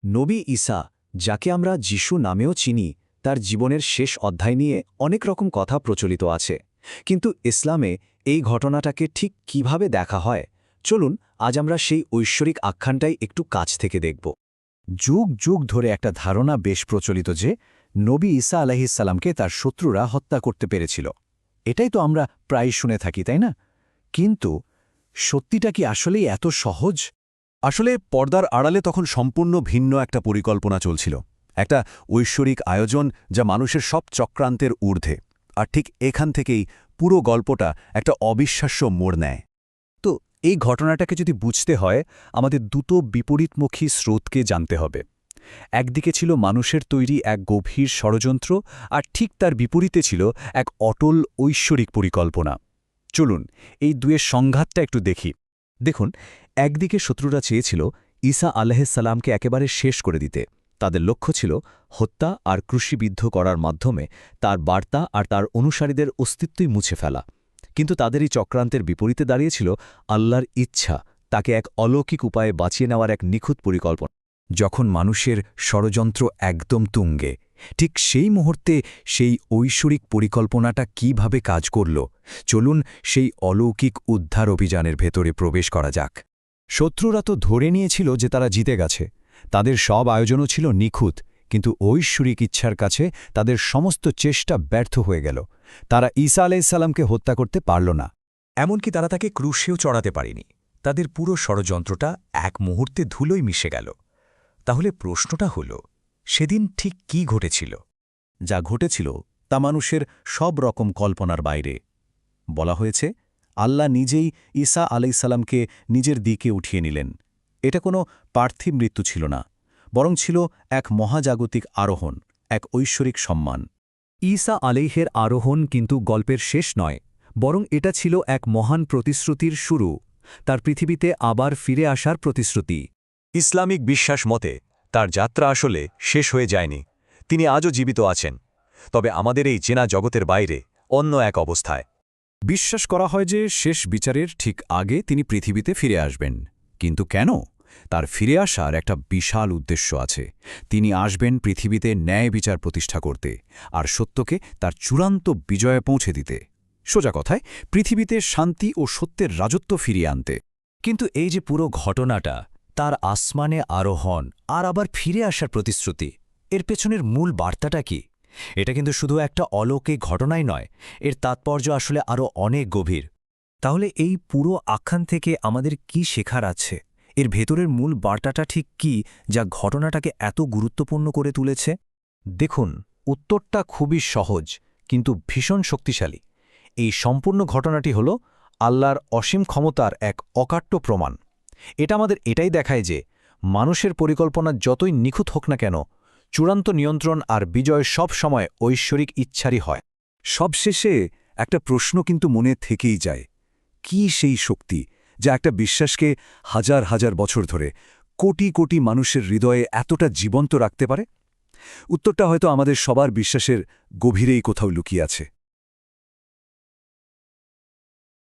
নবী ঈসা, যাকে আমরা যিশু নামেও চিনি, তার জীবনের শেষ অধ্যায় নিয়ে অনেক রকম কথা প্রচলিত আছে। কিন্তু ইসলামে এই ঘটনাটাকে ঠিক কিভাবে দেখা হয়, চলুন আজ আমরা সেই ঐশ্বরিক আখ্যানটাই একটু কাছ থেকে দেখব। যুগ যুগ ধরে একটা ধারণা বেশ প্রচলিত যে নবী ঈসা আলাইহিসসালামকে তার শত্রুরা হত্যা করতে পেরেছিল। এটাই তো আমরা প্রায় শুনে থাকি, তাই না? কিন্তু সত্যিটা কি আসলেই এত সহজ? আসলে পর্দার আড়ালে তখন সম্পূর্ণ ভিন্ন একটা পরিকল্পনা চলছিল, একটা ঐশ্বরিক আয়োজন যা মানুষের সব চক্রান্তের ঊর্ধ্বে। আর ঠিক এখান থেকেই পুরো গল্পটা একটা অবিশ্বাস্য মোড় নেয়। তো এই ঘটনাটাকে যদি বুঝতে হয়, আমাদের দুটো বিপরীতমুখী স্রোতকে জানতে হবে। একদিকে ছিল মানুষের তৈরি এক গভীর ষড়যন্ত্র, আর ঠিক তার বিপরীতে ছিল এক অটল ঐশ্বরিক পরিকল্পনা। চলুন এই দুয়ের সংঘাতটা একটু দেখি। দেখুন, একদিকে শত্রুরা চেয়েছিল ঈসা আলাইহিসসালামকে একেবারে শেষ করে দিতে। তাদের লক্ষ্য ছিল হত্যা আর ক্রুশিবিদ্ধ করার মাধ্যমে তার বার্তা আর তার অনুসারীদের অস্তিত্বই মুছে ফেলা। কিন্তু তাদের এই চক্রান্তের বিপরীতে দাঁড়িয়েছিল আল্লাহর ইচ্ছা, তাকে এক অলৌকিক উপায়ে বাঁচিয়ে নেওয়ার এক নিখুঁত পরিকল্পনা। যখন মানুষের ষড়যন্ত্র একদম তুঙ্গে, ঠিক সেই মুহূর্তে সেই ঐশ্বরিক পরিকল্পনাটা কিভাবে কাজ করল, চলুন সেই অলৌকিক উদ্ধার অভিযানের ভেতরে প্রবেশ করা যাক। শত্রুরা তো ধরে নিয়েছিল যে তারা জিতে গেছে। তাদের সব আয়োজনও ছিল নিখুঁত, কিন্তু ঐশ্বরিক ইচ্ছার কাছে তাদের সমস্ত চেষ্টা ব্যর্থ হয়ে গেল। তারা ঈসা আলাইহিসসালামকে হত্যা করতে পারল না। এমনকি তারা তাকে ক্রুশেও চড়াতে পারেনি। তাদের পুরো ষড়যন্ত্রটা এক মুহূর্তে ধুলোয় মিশে গেল। তাহলে প্রশ্নটা হল, সেদিন ঠিক কি ঘটেছিল? যা ঘটেছিল তা মানুষের সব রকম কল্পনার বাইরে। বলা হয়েছে, আল্লাহ নিজেই ঈসা আলাইহিসসালামকে নিজের দিকে উঠিয়ে নিলেন। এটা কোনো পার্থিব মৃত্যু ছিল না, বরং ছিল এক মহাজাগতিক আরোহণ, এক ঐশ্বরিক সম্মান। ঈসা আলাইহের আরোহণ কিন্তু গল্পের শেষ নয়, বরং এটা ছিল এক মহান প্রতিশ্রুতির শুরু, তার পৃথিবীতে আবার ফিরে আসার প্রতিশ্রুতি। ইসলামিক বিশ্বাস মতে তার যাত্রা আসলে শেষ হয়ে যায়নি। তিনি আজও জীবিত আছেন, তবে আমাদের এই চেনা জগতের বাইরে, অন্য এক অবস্থায়। বিশ্বাস করা হয় যে শেষ বিচারের ঠিক আগে তিনি পৃথিবীতে ফিরে আসবেন। কিন্তু কেন? তার ফিরে আসার একটা বিশাল উদ্দেশ্য আছে। তিনি আসবেন পৃথিবীতে ন্যায় বিচার প্রতিষ্ঠা করতে, আর সত্যকে তার চূড়ান্ত বিজয়ে পৌঁছে দিতে। সোজা কথায়, পৃথিবীতে শান্তি ও সত্যের রাজত্ব ফিরিয়ে আনতে। কিন্তু এই যে পুরো ঘটনাটা, তার আসমানে আরোহণ আর আবার ফিরে আসার প্রতিশ্রুতি, এর পেছনের মূল বার্তাটা কি? এটা কিন্তু শুধু একটা অলৌকিক ঘটনাই নয়, এর তাৎপর্য আসলে আরও অনেক গভীর। তাহলে এই পুরো আখ্যান থেকে আমাদের কি শেখার আছে? এর ভেতরের মূল বার্তাটা ঠিক কি, যা ঘটনাটাকে এত গুরুত্বপূর্ণ করে তুলেছে? দেখুন, উত্তরটা খুবই সহজ, কিন্তু ভীষণ শক্তিশালী। এই সম্পূর্ণ ঘটনাটি হল আল্লাহর অসীম ক্ষমতার এক অকাট্য প্রমাণ। এটা আমাদের এটাই দেখায় যে মানুষের পরিকল্পনা যতই নিখুঁত হোক না কেন, চূড়ান্ত নিয়ন্ত্রণ আর বিজয় সব সময় ঐশ্বরিক ইচ্ছারই হয়। সবশেষে একটা প্রশ্ন কিন্তু মনে থেকেই যায়, কি সেই শক্তি যা একটা বিশ্বাসকে হাজার হাজার বছর ধরে কোটি কোটি মানুষের হৃদয়ে এতটা জীবন্ত রাখতে পারে? উত্তরটা হয়তো আমাদের সবার বিশ্বাসের গভীরেই কোথাও লুকিয়ে আছে।